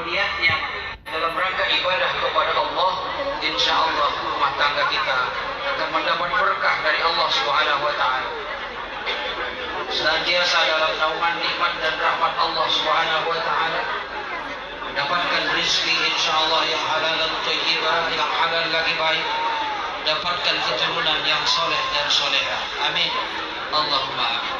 berniatnya dalam rangka ibadah kepada Allah, insya Allah rumah tangga kita akan mendapat berkah dari Allah Subhanahu wa Ta'ala. Senantiasa dalam naungan nikmat dan rahmat Allah Subhanahu wa Ta'ala, dapatkan rezeki insya Allah yang halal dan thayyibah, yang halal lagi baik, dapatkan keturunan yang soleh dan solehah. Amin. Allahumma amin.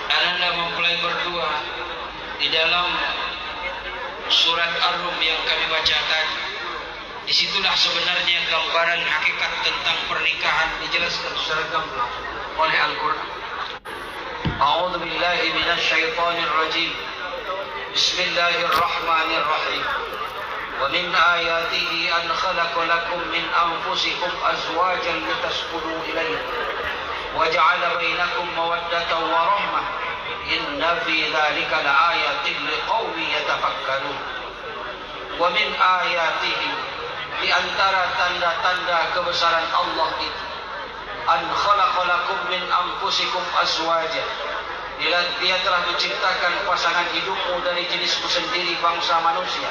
Ananda mempelai berdua di dalam surat Ar-Rum yang kami bacakan, disitulah sebenarnya gambaran hakikat tentang pernikahan dijelaskan secara gamblang oleh Al-Quran. A'udzu billahi minasy syaithanir rajim. Bismillahirrahmanirrahim. Wa min ayatihi an khalaqa lakum min anfusikum azwajan litaskunu ilayha wa ja'ala bainakum mawaddatan wa rahmah. Inna fi dzalika laayatin liqaumin yatafakkarun. Wa min ayatihi, di antara tanda-tanda kebesaran Allah itu, an khalaqa lakum min anfusikum azwaja, dia telah menciptakan pasangan hidupmu dari jenismu sendiri bangsa manusia.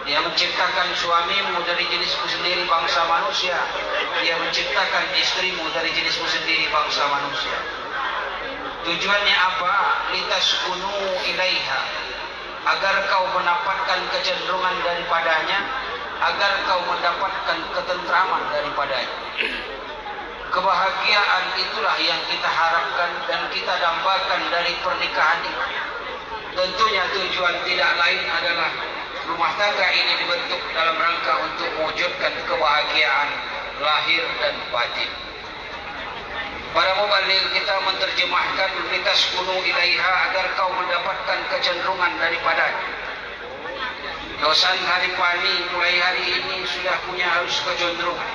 Dia menciptakan suamimu dari jenismu sendiri bangsa manusia. Dia menciptakan istrimu dari jenismu sendiri bangsa manusia. Tujuannya apa? Litaskunu ilaiha, agar kau mendapatkan kecenderungan daripadanya, agar kau mendapatkan ketentraman daripadanya. Kebahagiaan itulah yang kita harapkan dan kita dambakan dari pernikahan ini. Tentunya tujuan tidak lain adalah rumah tangga ini dibentuk dalam rangka untuk mewujudkan kebahagiaan lahir dan batin. Para mubaligh kita menerjemahkan litaskunu ilaiha, agar kau mendapatkan kecenderungan daripadanya. Dosan hari pani mulai hari ini sudah punya harus kecenderungan.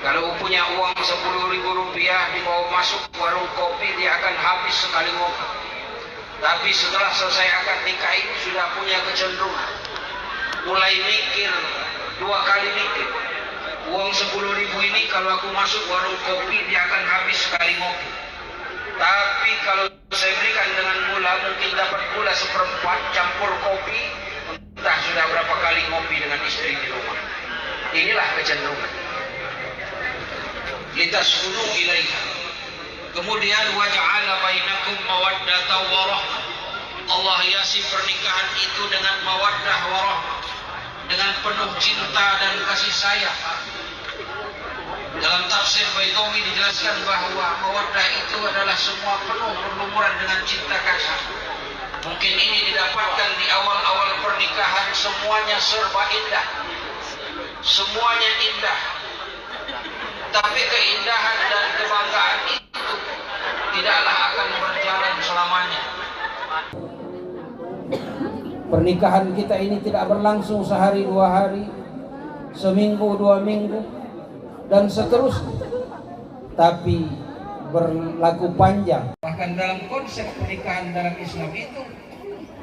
Kalau punya uang 10.000 rupiah dibawa masuk warung kopi, dia akan habis sekali ngopi. Tapi setelah selesai akad nikah ini sudah punya kecenderungan, mulai mikir, 2 kali mikir. Uang 10.000 ini kalau aku masuk warung kopi, dia akan habis sekali ngopi. Tapi kalau saya berikan dengan gula, mungkin dapat gula 1/4 campur kopi, entah sudah berapa kali ngopi dengan istri di rumah. Inilah kecenderungan. Litaskunu ilaiha. Kemudian waja'ala bainakum mawaddatan wa rahmah. Allah hiasi pernikahan itu dengan mawaddah wa rahmah, dengan penuh cinta dan kasih sayang. Dalam tafsir Baitawi dijelaskan bahwa mawaddah itu adalah semua penuh berlumuran dengan cinta kasih. Mungkin ini didapatkan di awal-awal pernikahan, semuanya serba indah, semuanya indah. Tapi keindahan dan kebanggaan itu tidaklah akan berjalan selamanya. Pernikahan kita ini tidak berlangsung sehari 2 hari, seminggu 2 minggu, dan seterusnya. Tapi berlaku panjang. Bahkan dalam konsep pernikahan dalam Islam itu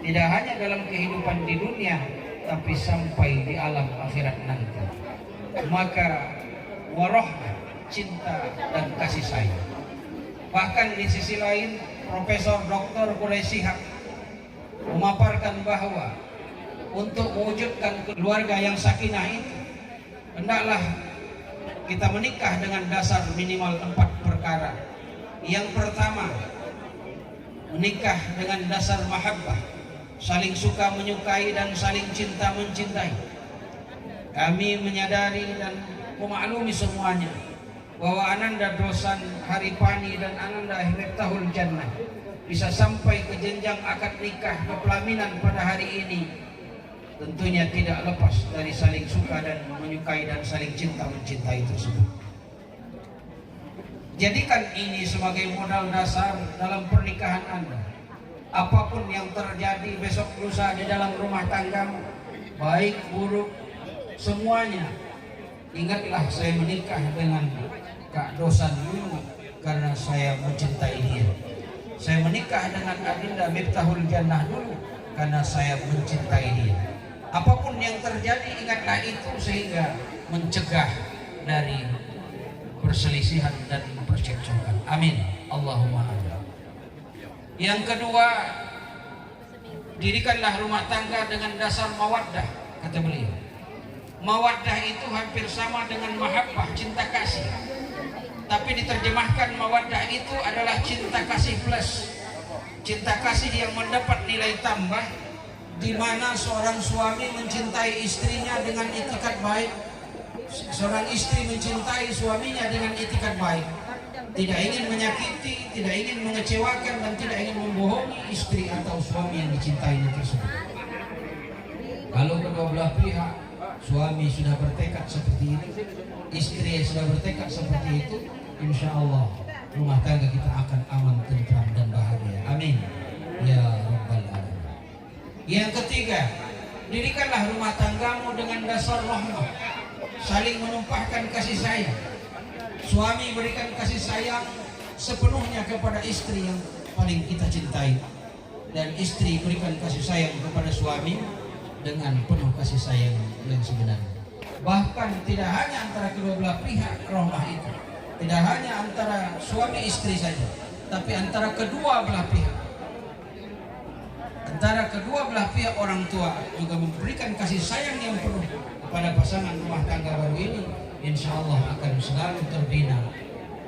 tidak hanya dalam kehidupan di dunia, tapi sampai di alam akhirat nanti. Maka warahmah, cinta dan kasih sayang. Bahkan di sisi lain, Profesor Dr. Quraisy Shihab memaparkan bahwa untuk mewujudkan keluarga yang sakinah itu, hendaklah kita menikah dengan dasar minimal 4 perkara. Yang pertama, menikah dengan dasar mahabbah, saling suka menyukai dan saling cinta mencintai. Kami menyadari dan memaklumi semuanya bahwa Ananda Dosan Hari Pani dan Ananda Miftahul Jannah bisa sampai ke jenjang akad nikah kepelaminan pada hari ini, tentunya tidak lepas dari saling suka dan menyukai dan saling cinta mencintai tersebut. Jadikan ini sebagai modal dasar dalam pernikahan Anda. Apapun yang terjadi besok lusa di dalam rumah tanggamu, baik buruk, semuanya, ingatlah saya menikah dengan Kak Dosan dulu karena saya mencintai dia. Saya menikah dengan Adinda Miftahul Jannah dulu karena saya mencintai dia. Apapun yang terjadi, ingatlah itu sehingga mencegah dari perselisihan dan percekcokan. Amin. Allahumma amin. Yang kedua, Dirikanlah rumah tangga dengan dasar mawaddah, kata beliau. Mawaddah itu hampir sama dengan mahabbah, cinta kasih. Tapi diterjemahkan mawaddah itu adalah cinta kasih plus. Cinta kasih yang mendapat nilai tambah, di mana seorang suami mencintai istrinya dengan itikat baik, seorang istri mencintai suaminya dengan itikat baik, tidak ingin menyakiti, tidak ingin mengecewakan, dan tidak ingin membohongi istri atau suami yang dicintainya tersebut. Kalau kedua belah pihak, suami sudah bertekad seperti ini, istri sudah bertekad seperti itu, insya Allah rumah tangga kita akan aman, tentram, dan bahagia. Amin ya rabbal alamin. Yang ketiga, dirikanlah rumah tanggamu dengan dasar rahmah, saling menumpahkan kasih sayang. Suami berikan kasih sayang sepenuhnya kepada istri yang paling kita cintai, dan istri berikan kasih sayang kepada suami dengan penuh kasih sayang yang sebenarnya. Bahkan tidak hanya antara kedua belah pihak rahmah itu, tidak hanya antara suami istri saja, tapi antara kedua belah pihak. Antara kedua belah pihak orang tua juga memberikan kasih sayang yang penuh kepada pasangan rumah tangga baru ini. Insya Allah akan selalu terbina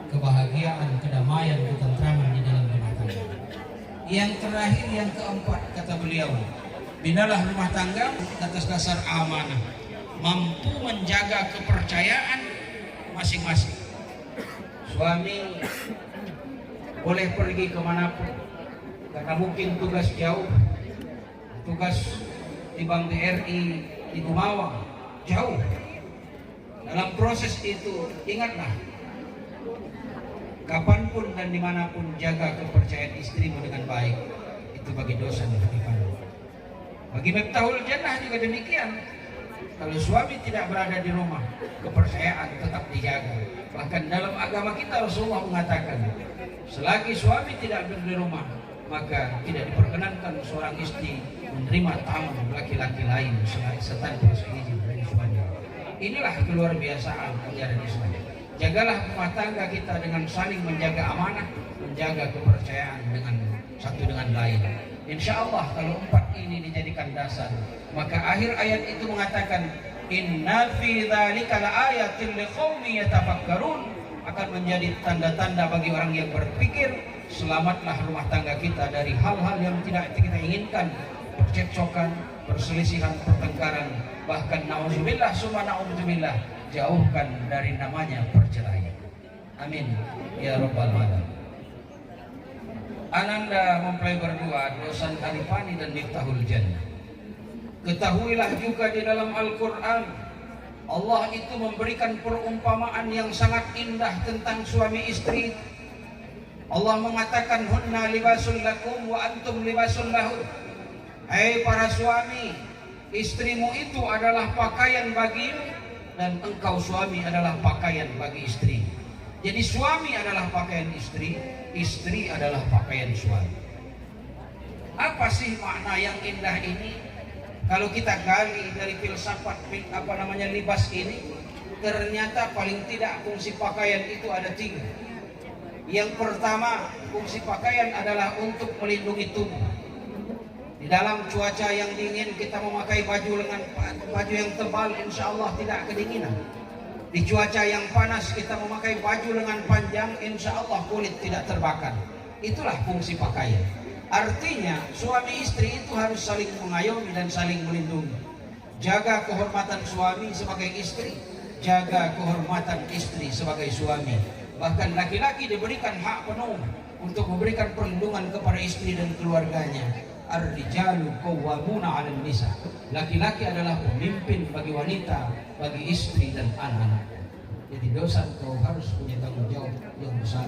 kebahagiaan, kedamaian, ketentraman di dalam rumah tangga. Yang terakhir, yang keempat, kata beliau, binalah rumah tangga atas dasar amanah, mampu menjaga kepercayaan masing-masing. Suami boleh pergi kemanapun karena mungkin tugas jauh, tugas di Bank BRI di Gumawa jauh. Dalam proses itu ingatlah, kapanpun dan dimanapun jaga kepercayaan istrimu dengan baik. Itu bagi dosa dan ketipanmu. Bagi Miftahul Jannah juga demikian. Kalau suami tidak berada di rumah, kepercayaan tetap dijaga. Bahkan dalam agama kita Rasulullah mengatakan, selagi suami tidak berada di rumah, maka tidak diperkenankan seorang istri menerima tamu laki-laki lain tanpa seizin dari suami. Inilah keluar biasaan ajaran Islam. Jagalah rumah tangga kita dengan saling menjaga amanah, menjaga kepercayaan dengan satu dengan lain. Insya Allah kalau empat ini dijadikan dasar, maka akhir ayat itu mengatakan, inna fi dzalika laayatin liqaumin yatafakkarun, akan menjadi tanda-tanda bagi orang yang berpikir. Selamatlah rumah tangga kita dari hal-hal yang tidak kita inginkan, percekcokan, perselisihan, pertengkaran, bahkan na'udzubillah summa na'udzubillah, jauhkan dari namanya perceraian. Amin ya rabbal alamin. Ananda mempelai berdua, Dosan Arifani dan Miftahul Jannah. Ketahuilah juga di dalam Al-Quran, Allah itu memberikan perumpamaan yang sangat indah tentang suami istri. Allah mengatakan, hunna libasul lakum wa antum libasul lahun. Hai para suami, istrimu itu adalah pakaian bagimu, dan engkau suami adalah pakaian bagi istri. Jadi suami adalah pakaian istri, istri adalah pakaian suami. Apa sih makna yang indah ini? Kalau kita gali dari filsafat libas ini, ternyata paling tidak fungsi pakaian itu ada 3. Yang pertama, fungsi pakaian adalah untuk melindungi tubuh. Di dalam cuaca yang dingin kita memakai baju yang tebal, insya Allah tidak kedinginan. Di cuaca yang panas kita memakai baju lengan panjang, insya Allah kulit tidak terbakar. Itulah fungsi pakaian. Artinya suami istri itu harus saling mengayomi dan saling melindungi. Jaga kehormatan suami sebagai istri, jaga kehormatan istri sebagai suami. Bahkan laki-laki diberikan hak penuh untuk memberikan perlindungan kepada istri dan keluarganya. Ar-rijalu qawwamuna 'alan nisa. Laki-laki adalah pemimpin bagi wanita, bagi istri dan anak-anak. Jadi dosa kau harus punya tanggung jawab yang besar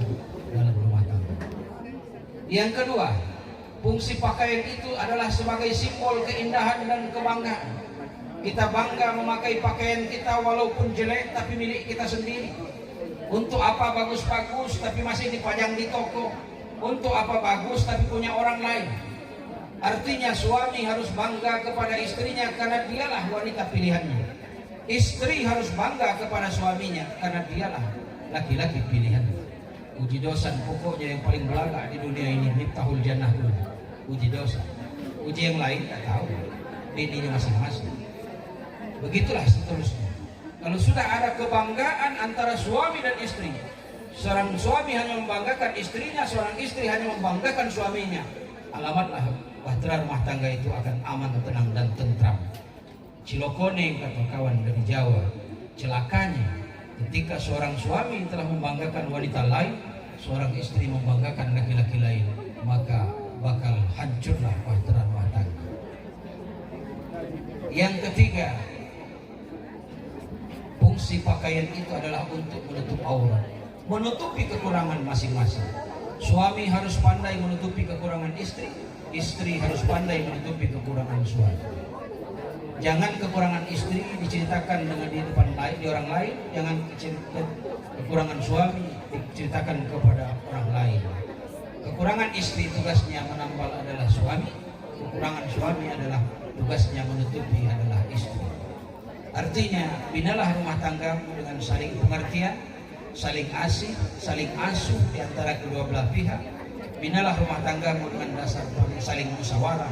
dalam rumah tangga. Yang kedua, fungsi pakaian itu adalah sebagai simbol keindahan dan kebanggaan. Kita bangga memakai pakaian kita walaupun jelek tapi milik kita sendiri. Untuk apa bagus-bagus tapi masih dipajang di toko? Untuk apa bagus tapi punya orang lain? Artinya suami harus bangga kepada istrinya karena dialah wanita pilihannya. Istri harus bangga kepada suaminya karena dialah laki-laki pilihannya. Uji dosa pokoknya yang paling belaga di dunia ini Miftahul Jannah. Uji dosa. Uji yang lain nggak tahu, dirinya masing-masing. Begitulah seterusnya. Kalau sudah ada kebanggaan antara suami dan istri, seorang suami hanya membanggakan istrinya, seorang istri hanya membanggakan suaminya, alamatlah bahtera rumah tangga itu akan aman, tenang dan tentram. Cilokone kata kawan dari Jawa, celakanya ketika seorang suami telah membanggakan wanita lain, seorang istri membanggakan laki-laki lain, maka bakal hancurlah bahtera rumah tangga. Yang ketiga, fungsi pakaian itu adalah untuk menutup aurat, menutupi kekurangan masing-masing. Suami harus pandai menutupi kekurangan istri, istri harus pandai menutupi kekurangan suami. Jangan kekurangan istri diceritakan dengan di depan lain, di orang lain. Jangan kekurangan suami diceritakan kepada orang lain. Kekurangan istri tugasnya menambal adalah suami, kekurangan suami adalah tugasnya menutupi adalah istri. Artinya, binalah rumah tanggamu dengan saling pengertian, saling asih, saling asuh di antara kedua belah pihak. Binalah rumah tanggamu dengan dasar saling musyawarah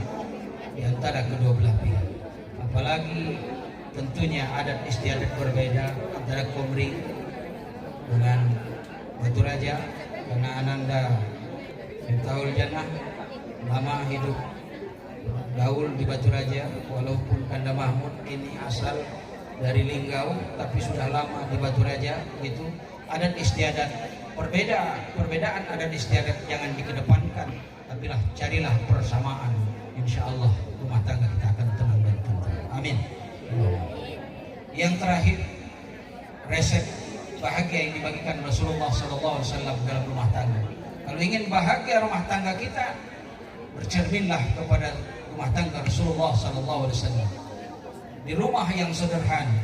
di antara kedua belah pihak. Apalagi tentunya adat istiadat berbeda antara Komering dengan Batu Raja, karena Ananda Miftahul Jannah lama hidup gaul di Batu Raja, walaupun Kanda Mahmud ini asal dari Linggau tapi sudah lama di Batu Raja. Itu adat istiadat perbedaan adat istiadat jangan dikedepankan, tapi carilah persamaan. Insya Allah rumah tangga kita akan tenang dan tentram. Amin. Yang terakhir, resep bahagia yang dibagikan Rasulullah SAW dalam rumah tangga. Kalau ingin bahagia rumah tangga kita, bercerminlah kepada rumah tangga Rasulullah SAW. Di rumah yang sederhana,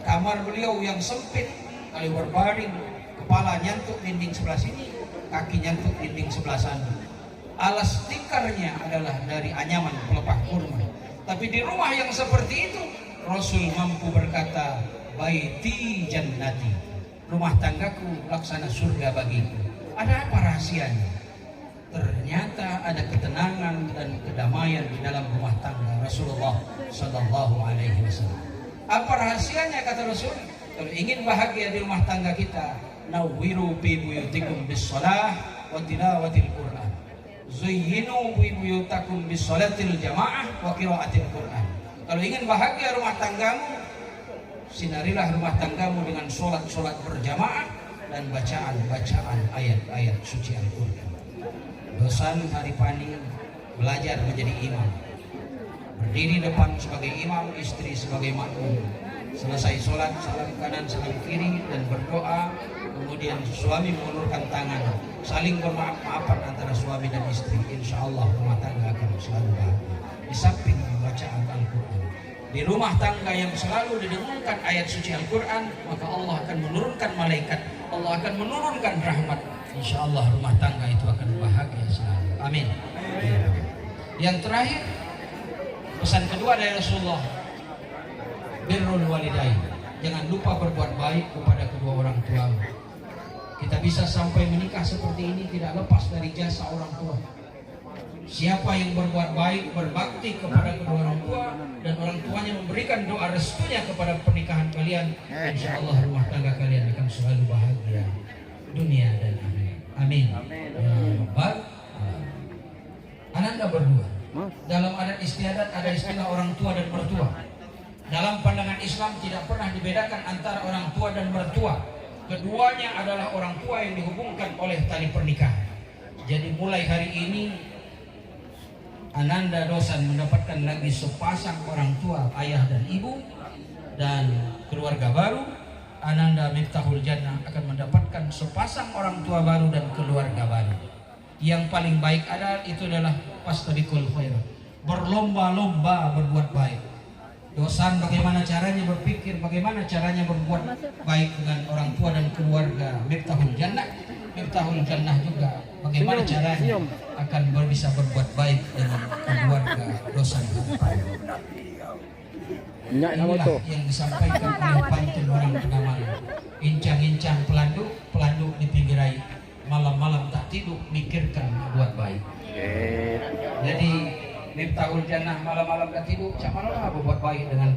kamar beliau yang sempit, kalau berbaring, kepala nyantuk dinding sebelah sini, kaki nyantuk dinding sebelah sana. Alas tikarnya adalah dari anyaman pelepah kurma. Tapi di rumah yang seperti itu, Rasul mampu berkata, baiti jannati, rumah tanggaku laksana surga bagiku. Ada apa rahasianya? Ternyata ada ketenangan dan kedamaian di dalam rumah tangga Rasulullah Sallallahu Alaihi Wasallam. Apa rahasianya kata Rasul? Kalau ingin bahagia di rumah tangga kita, nawwiru bi buyutikum bis shalah wa tilawatil Qur'an. Zuyyinu bi buyutakum bis shalatil jamaah wa qiraatil Qur'an. Kalau ingin bahagia rumah tanggamu, sinarilah rumah tanggamu dengan sholat-sholat berjamaah dan bacaan-bacaan ayat-ayat suci Al-Quran. Dosan Haripani belajar menjadi imam, berdiri depan sebagai imam, istri sebagai makmum. Selesai sholat, salam kanan, salam kiri, dan berdoa. Kemudian suami mengulurkan tangan, saling bermaaf-maafan antara suami dan istri. Insya Allah rumah tangga akan selalu bahagia. Di samping bacaan Al-Quran, di rumah tangga yang selalu didengungkan ayat suci Al-Quran, maka Allah akan menurunkan malaikat, Allah akan menurunkan rahmat. Insya Allah rumah tangga itu akan bahagia selalu. Amin. Yang terakhir, pesan kedua dari Rasulullah, birrul walidain. Jangan lupa berbuat baik kepada kedua orang tua. Kita bisa sampai menikah seperti ini tidak lepas dari jasa orang tua. Siapa yang berbuat baik, berbakti kepada kedua orang tua, dan orang tuanya memberikan doa restunya kepada pernikahan kalian, insya Allah rumah tangga kalian akan selalu bahagia dunia dan akhirat. Amin. Ananda berdua, dalam adat istiadat ada istilah orang tua dan mertua. Dalam pandangan Islam tidak pernah dibedakan antara orang tua dan mertua. Keduanya adalah orang tua yang dihubungkan oleh tali pernikahan. Jadi mulai hari ini Ananda Dosan mendapatkan lagi sepasang orang tua, ayah dan ibu, dan keluarga baru. Ananda Miftahul Jannah akan mendapatkan sepasang orang tua baru dan keluarga baru. Yang paling baik adalah fastabiqul khairat, berlomba-lomba berbuat baik. Dosan bagaimana caranya berpikir, bagaimana caranya berbuat baik dengan orang tua dan keluarga Miftahul Jannah. Miftahul Jannah juga bagaimana caranya akan bisa berbuat baik dengan keluarga Dosan. Inilah yang disampaikan oleh pantun orang Penamaran. Incang-incang pelanduk di pinggir air, malam-malam tak tidur mikirkan buat baik. Jadi Miftahul Jannah malam-malam dah tidur, cak mana lah buat baik dengan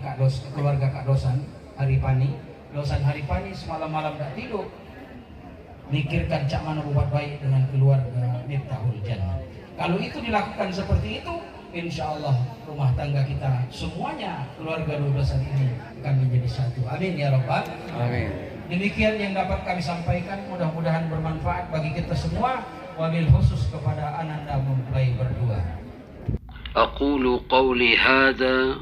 keluarga Kak Dosan Hari Pani. Dosan Hari Pani semalam-malam dah tidur, mikirkan cak mana buat baik dengan keluarga Miftahul Jannah. Kalau itu dilakukan seperti itu, insya Allah rumah tangga kita semuanya, keluarga 12 ini akan menjadi satu. Amin ya Rabbal. Amin. Demikian yang dapat kami sampaikan, mudah-mudahan bermanfaat bagi kita semua. Wabil khusus kepada Ananda mempelai berdua. أقول قولي هذا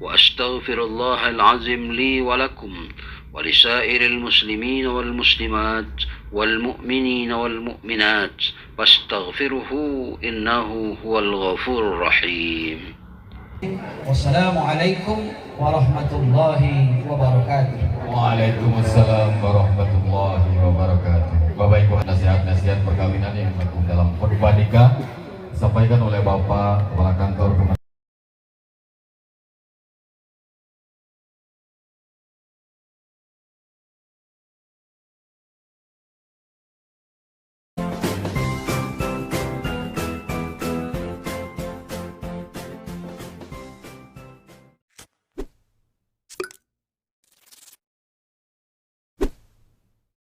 وأستغفر الله العظيم لي ولكم ولسائر المسلمين والمسلمات والمؤمنين والمؤمنات فاستغفره إنه هو الغفور الرحيم. والسلام عليكم ورحمة الله وبركاته. Waalaikumsalam warahmatullahi